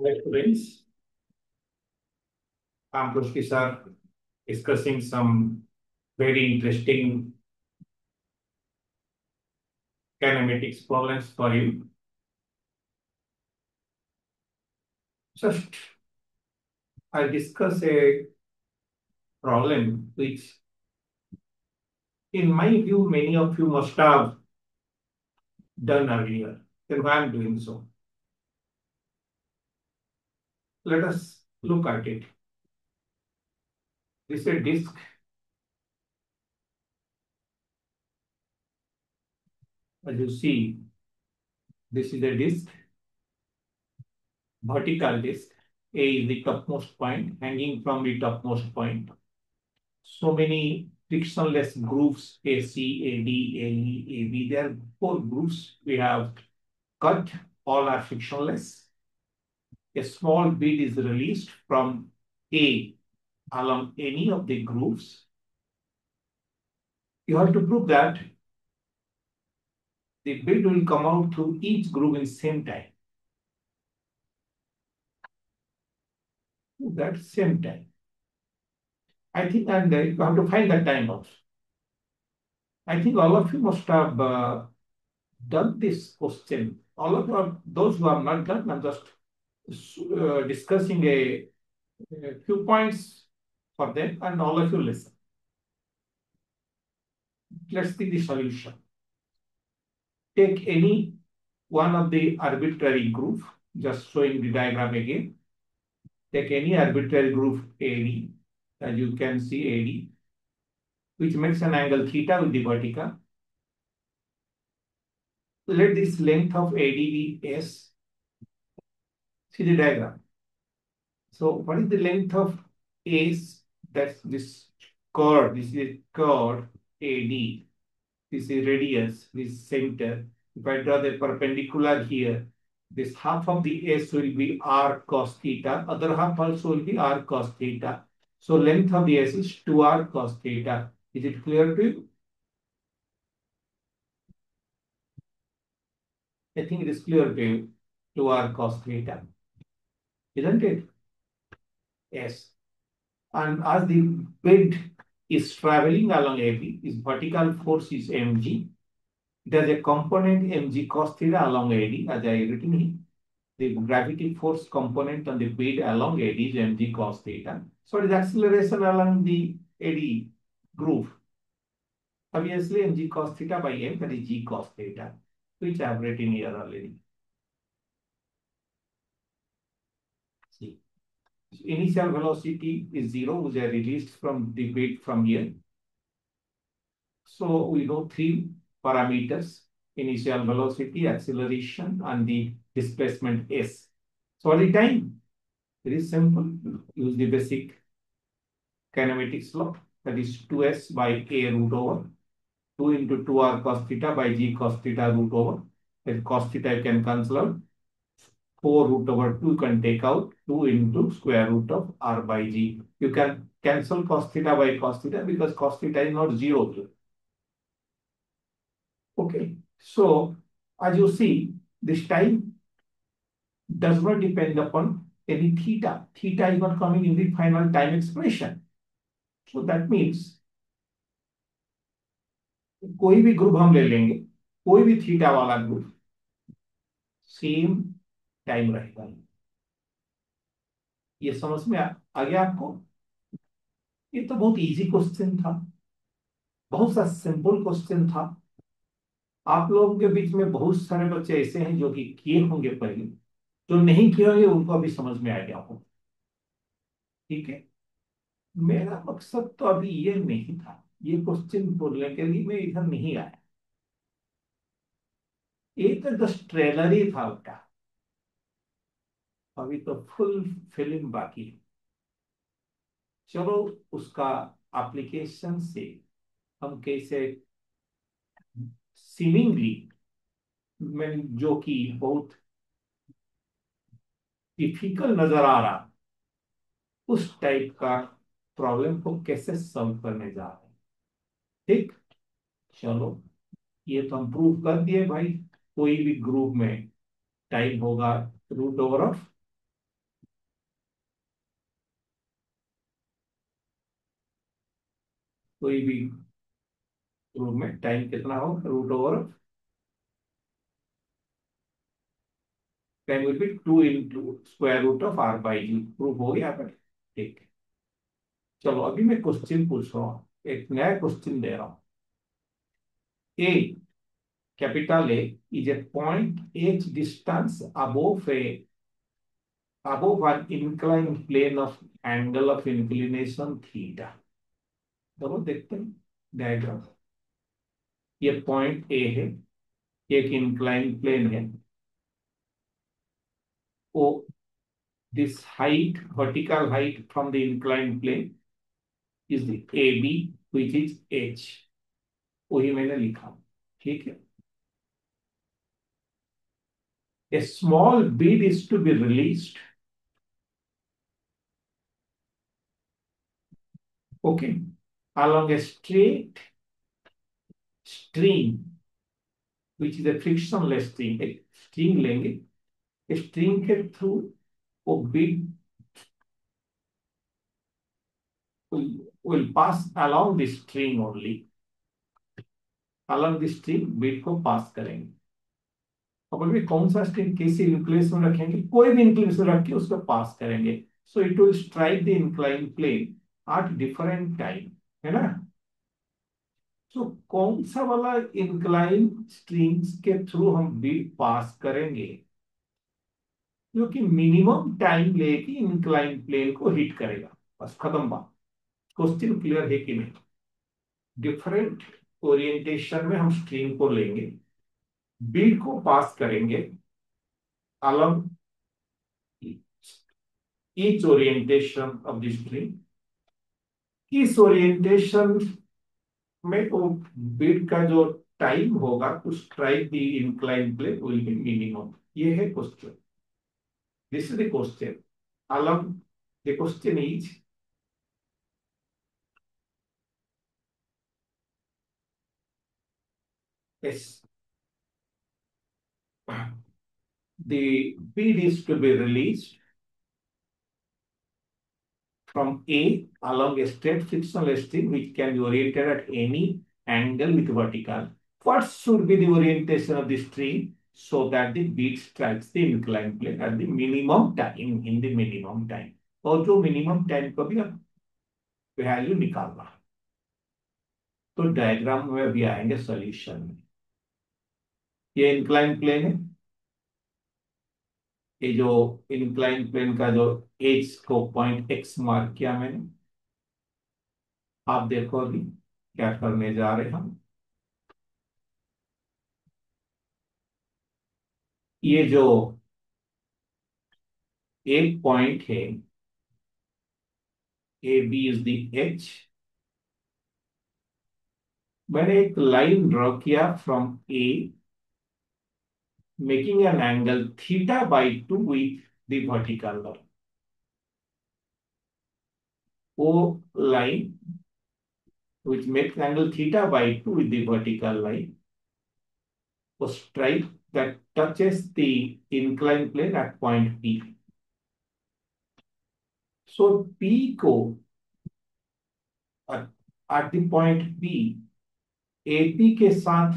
Hi students, I'm Pushki sir discussing some very interesting kinematics problems for you. Just I'll discuss a problem which, in my view, many of you must have done earlier. Then why I'm doing so? Let us look at it. This is a disk. As you see, this is a disk, vertical disk. A is the topmost point, hanging from the topmost point. So many frictionless grooves AC, AD, AE, AB. There are four grooves we have cut. All are frictionless. A small bead is released from A along any of the grooves. You have to prove that the bead will come out through each groove in same time. That same time. I think, and you have to find that time also. I think all of you must have done this question. All of you, those who have not done, I'm just discussing a few points for them, and all of you listen. Let's see the solution. Take any one of the arbitrary groove, just showing the diagram again. Take any arbitrary groove AD, as you can see AD, which makes an angle theta with the vertical. Let this length of AD be S. See the diagram. So what is the length of S? That's this chord. This is chord AD. This is radius, this center. If I draw the perpendicular here, this half of the S will be r cos theta, other half also will be r cos theta. So length of the S is 2r cos theta. Is it clear to you? I think it is clear to you. 2r cos theta. Isn't it? Yes. And as the bed is traveling along AB, its vertical force is mg. It has a component mg cos theta along AD, as I written here. The gravity force component on the bed along AD is mg cos theta. So it is acceleration along the AD groove. Obviously, mg cos theta by m, that is g cos theta, which I have written here already. See, initial velocity is 0, which I released from the bed from here. So we know three parameters: initial velocity, acceleration, and the displacement s. So at the time, very simple. Use the basic kinematics law, that is 2s by a root over 2 into 2r cos theta by g cos theta root over. Then cos theta you can cancel out. 4 root over 2 you can take out. 2 into square root of r by g. You can cancel cos theta by cos theta because cos theta is not 0 here. Okay. So as you see, this time does not depend upon any theta. Theta is not coming in the final time expression. So that means कोई भी group हम ले लेंगे, कोई भी theta वाला group, same time रहेगा। ये समझ में आ गया आपको? ये तो बहुत इजी क्वेश्चन था, बहुत सा सिंपल क्वेश्चन था। आप लोगों के बीच में बहुत सारे बच्चे ऐसे हैं जो कि किए होंगे पहले, जो नहीं किए होंगे उनको अभी समझ में आ गया हो। ठीक है, मेरा मकसद तो अभी ये नहीं था, ये क्वेश्चन बोलने के लिए मैं इधर नहीं आया। ये तो जस्ट ट्रेलर ही था उसका, अभी तो फुल फिल्म बाकी है। चलो उसका एप्लीकेशन से हम कैसे सीमिंगली, मैं जो कि बहुत डिफिकल्ट नजर आ रहा, उस टाइप का प्रॉब्लम को कैसे सॉल्व करने जा रहे हैं। ठीक, चलो ये तो हम प्रूव कर दिए भाई। कोई भी ग्रुप में टाइम होगा रूट ओवर ऑफ कोई भी रूप में टाइम कितना हो, root over time will be 2 into square root of R by G. Proof हो गया पर, ठीक है। चलो अभी मैं क्वेश्चन पूछ रहा हूँ, एक नया क्वेश्चन दे रहा हूँ। ए, capital A is a point h distance above an inclined plane of angle of inclination theta। देखो देखते हैं डायग्राम। ये पॉइंट ए है, एक इंक्लाइन प्लेन है। ओ, this height, vertical height from the inclined plane is the AB, which is h। वही मैंने लिखा, ठीक है। A small bead is to be released, okay, along a straight string which is a frictionless string। एक string लेंगे, string के through वो Beed will pass along the string only, along the string Beed को पास करेंगे। अब अभी कौन सा स्ट्रिंग किसी इंक्लिनेशन में रखेंगे, कोई भी इंक्लिनेशन रख के उसको पास करेंगे। So it will strike the incline plane at different time, है ना। तो कौन सा वाला इंक्लाइन स्ट्रिंग्स के थ्रू हम बीड पास करेंगे जो कि मिनिमम टाइम लेके इंक्लाइन प्लेन को हिट करेगा। बस खत्म बात। क्वेश्चन क्लियर है कि नहीं। डिफरेंट ओरिएंटेशन में हम स्ट्रिंग को लेंगे, बीड को पास करेंगे along each orientation of the string। इस ओरिएंटेशन में वो बीड का जो टाइम होगा to strike the incline plane will be minimum. ये है question, this is the question. along the question is, yes, the bead is to be released from A along a straight frictional string which can be oriented at any angle with vertical. What should be the orientation of the string so that the bead strikes the inclined plane at the minimum time, in the minimum time। और जो minimum time को भी value निकालना। तो diagram में अभी आएंगे solution में। ये इंक्लाइन प्लेन है, ये जो इंक्लाइन प्लेन का जो एज को पॉइंट एक्स मार्क किया मैंने। आप देखो अभी क्या करने जा रहे हैं हम। ये जो एक पॉइंट है, A B is the H. मैंने एक लाइन ड्रॉ किया from A making an angle theta by two with the vertical line. वो line which makes angle theta by 2 with the vertical line, a stripe that touches the inclined plane at point P। So P को at the point P, AP के साथ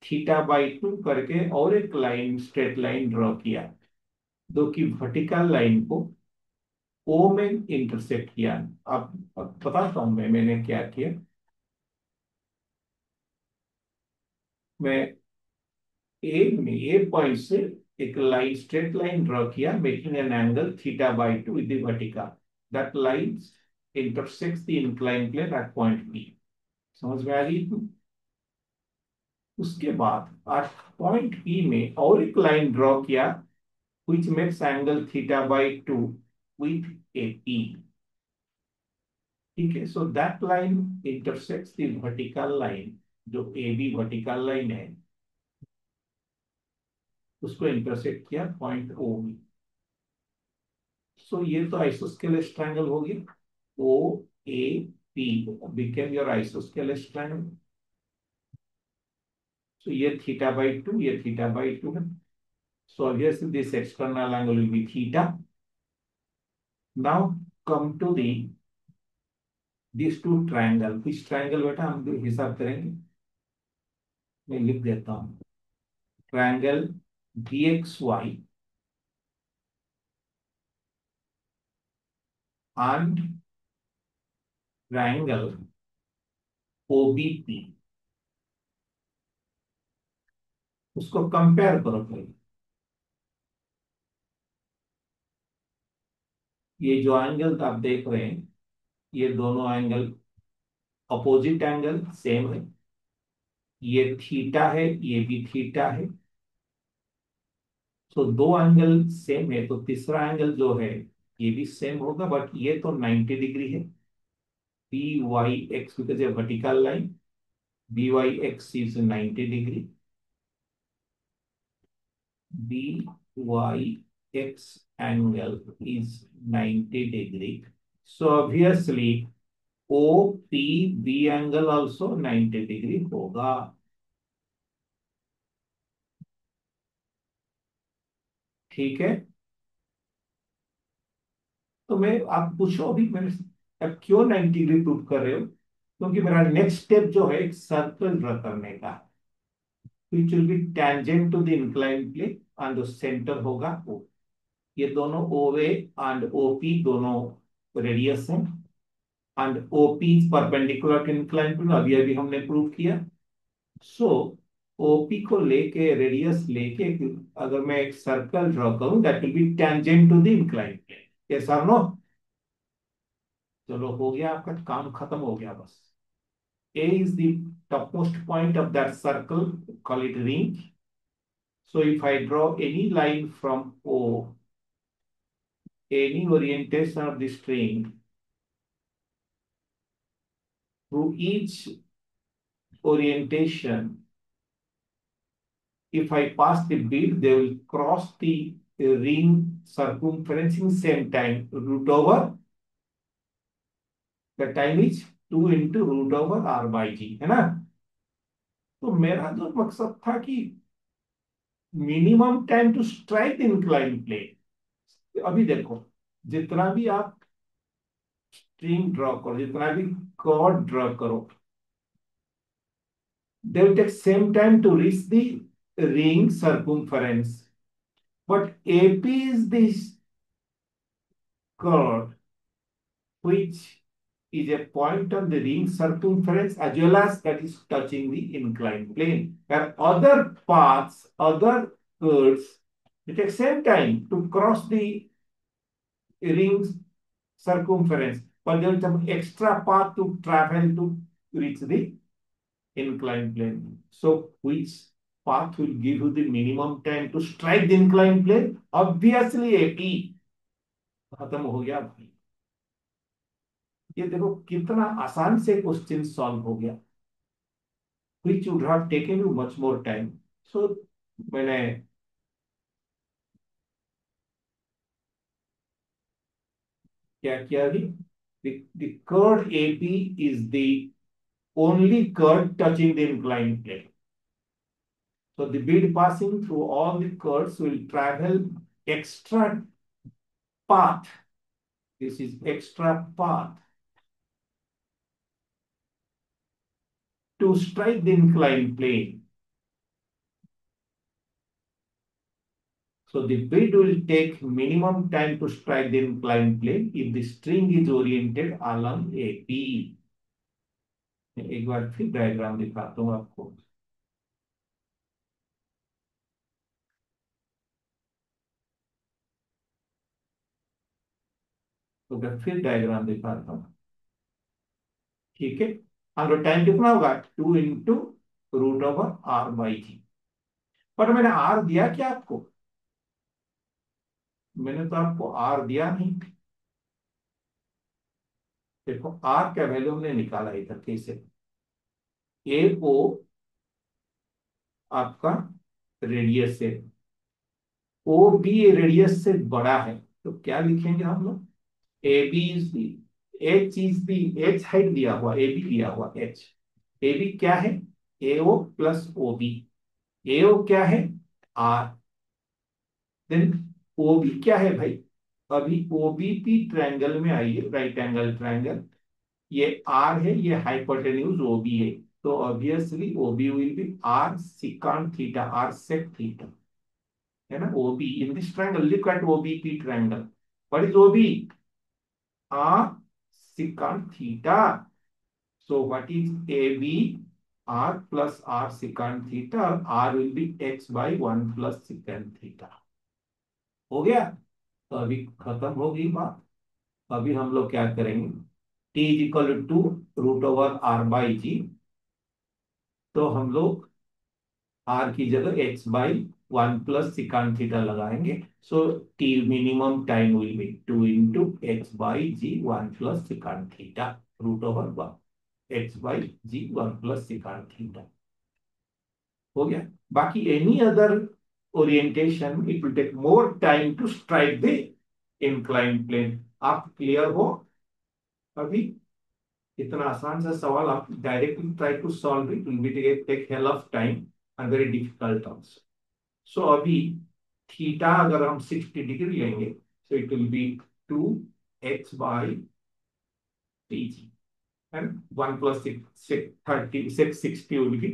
theta by to करके और एक line, straight line draw किया, जो कि vertical line को ओ में इंटरसेक्ट किया। अब बताता हूं मैंने क्या किया। मैं ए पॉइंट से एक लाइन, स्ट्रेट लाइन ड्रॉ किया making an angle theta by two with the vertical. That line intersects the incline plane at point B. समझ में आ गई। उसके बाद एट पॉइंट बी में और एक लाइन ड्रॉ किया which makes angle theta by 2 with AP। ठीक है। So that line intersects the vertical line, जो AB वर्टिकल लाइन है उसको इंटरसेक्ट किया पॉइंट O में। सो ये तो आइसोस्केलेस ट्रायंगल हो गया। O A P became your isosceles triangle. So ये थीटा बाई टू, ये थीटा बाई टू है। So obviously this external angle will be theta. Now come to the this two triangle, which triangle बेटा हम हिसाब करेंगे, मैं लिख देता हूँ। Triangle D X Y and triangle OBP, उसको कंपेयर करो पहले। ये जो एंगल आप देख रहे हैं, ये दोनों एंगल अपोजिट एंगल सेम है। ये थीटा है, ये भी थीटा है। तो दो एंगल सेम है, तो तीसरा एंगल जो है ये भी सेम होगा, बट ये तो 90 डिग्री है। बी वाई एक्स, बिकॉज ये vertical line, B Y X is 90 degree, B Y X angle is 90 degree. So obviously OPB angle also 90 degree होगा। ठीक है, तो मैं आप पूछो अभी मेरे से, अब क्यों 90 डिग्री प्रूव कर रहे हो? क्योंकि मेरा नेक्स्ट स्टेप जो है एक सर्कल ड्रा करने का, which will be tangent to the incline plane and centre होगा O। ये दोनों OA एंड OP दोनों रेडियस हैं, and OP is perpendicular to incline plane, अभी अभी हमने प्रूव किया। सो OP को लेके, रेडियस लेके, अगर मैं एक सर्कल ड्रॉ करूं, that will be tangent to the incline plane. Yes और नो? चलो हो गया, आपका काम खत्म हो गया बस। A is the topmost point of that circle, call it ring. So if I draw any line from O, any orientation of the string through each orientation, if I pass the bead, they will cross the ring circumference in same time, root over, the time is 2 into root over r by g, है ना? तो मेरा जो मकसद था कि minimum time to strike incline plane. अभी देखो, जितना भी आप स्ट्रिंग ड्रॉ करो, जितना भी कॉर्ड ड्रॉ करो, they will take same time to reach the ring circumference. But AP is this chord which is a point on the ring circumference as well as that is touching the inclined plane. Where other paths, other chords, they take same time to cross the ring circumference, but there is some extra path to travel to reach the inclined plane. So which path will give you the minimum time to strike the inclined plane? Obviously AP। खत्म हो गया भाई। ये देखो कितना आसान से question solve हो गया, which would have taken you much more time. So मैंने क्या किया अभी, the curve AP is the only curve touching the inclined plane. So the bead passing through all the curves will travel extra path. This is extra path to strike the inclined plane. So the bead will take minimum time to strike the inclined plane if the string is oriented along AP. एक बार फिर diagram दिखाता हूँ आपको। तो मैं फिर diagram दिखाता हूँ। ठीक है, और टाइम कितना होगा, 2 into √r/g। पर मैंने आर दिया क्या आपको? मैंने तो आपको आर दिया नहीं। देखो आर का वैल्यू हमने निकाला इधर कैसे, ए ओ आपका रेडियस है, ओ बी रेडियस से बड़ा है, तो क्या लिखेंगे हम लोग, A B is the, H is the, H height दिया हुआ, ए बी दिया हुआ एच, ए बी क्या है, ए ओ प्लस ओ बी, ए ओ क्या है, आर, देन ओ बी क्या है भाई, अभी ओबीपी ट्रायंगल में आइए, राइट एंगल ट्रायंगल, ये आर है, ये हाइपोटेन्यूज ओबी है, तो obviously OB will be R secant theta, R sec theta, है ना। OB in this triangle, look at OBP triangle, what is OB? R secant theta. So what is AB? R plus R secant theta. R will be x by 1 plus secant theta. हो गया? तो अभी खत्म हो गई बात. अभी हम लोग क्या करेंगे? T is equal to root over R by G. तो हम लोग R की जगह x by 1 plus secant theta लगाएंगे. So T minimum time will be 2 into x by G 1 plus secant theta root over 1. X by G 1 plus secant theta. हो गया. बाकी any other orientation it will take more time to strike the incline plane. आप clear हो? अभी इतना आसान सा सवाल आप directly try to solve it will be take hell of time and very difficult also. So अभी थीटा अगर हम 60 डिग्री लेंगे so it will be 2x by T G and 1 plus 30 660 will be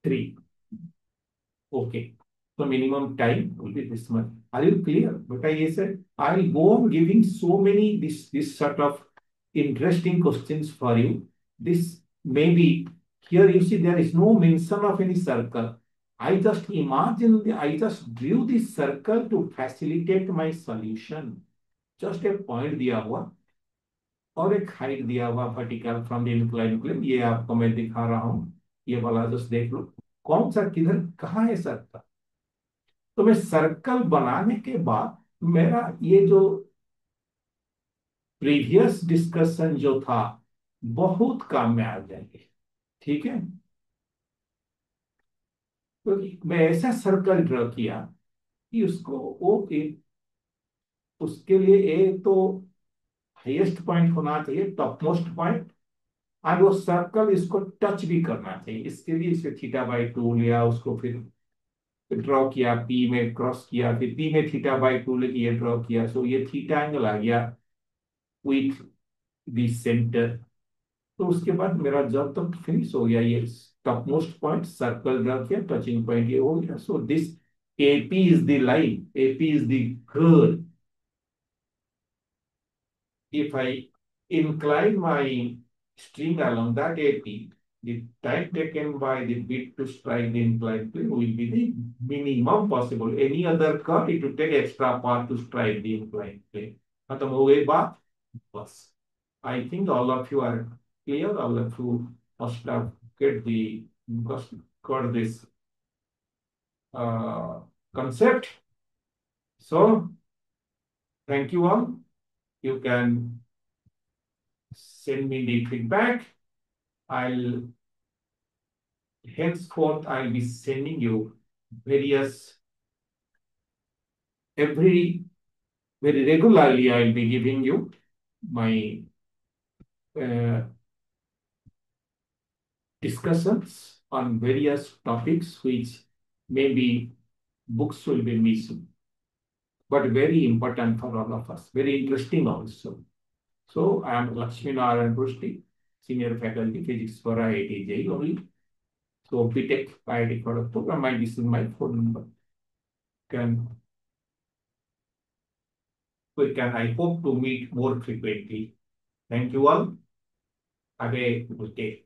3. Okay. So minimum time will be this much. Are you clear? But I said I'll go on giving so many this sort of interesting questions for you. This maybe here you see there is no mention of any circle. I just I just drew this circle to facilitate my solution. Just a point दिया हुआ और एक height दिया हुआ vertical from the incline plane. ये आपको मैं दिखा रहा हूँ. ये वाला जस्ट देख लो कौन सा किधर कहाँ है सर्कल. तो मैं सर्कल बनाने के बाद मेरा ये जो प्रीवियस डिस्कशन जो था बहुत काम में आ जाएंगे. ठीक है. तो मैं ऐसा सर्कल ड्रॉ किया कि उसको उसके लिए एक तो हाईएस्ट पॉइंट होना चाहिए, टॉप मोस्ट पॉइंट, और वो सर्कल इसको टच भी करना चाहिए. इसके लिए इसे थीटा बाई 2 लिया, उसको फिर ड्रॉ किया, पी में क्रॉस किया, फिर पी में थीटा बाई 2 लेके ये ड्रॉ किया. सो ये थीटा एंगल आ गया विथ दी सेंटर. तो उसके बाद मेरा जब तक फिनिश हो गया, ये top most point circle draw किया, टचिंग पॉइंट ये हो गया. So this AP is the line, AP is the curve. If I incline my string along that AP, the time taken by the bit to strike the inclined plane will be the minimum possible. Any other curve, it will take extra path to strike the inclined plane. खत्म हो गई बात. बस. I think all of you are clear. All of you must have got this uh, concept. So thank you all. You can send me the feedback. I'll henceforth I'll be sending you various every very regularly. I'll be giving you my uh, discussions on various topics which maybe books will be missing, but very important for all of us, very interesting also. So I am Lakshmi Narayan Rusty, Senior Faculty Physics for IIT JEE only. So BTech IIT Kharagpur, and this is my phone number. Can I hope to meet more frequently. Thank you all. Have a good day.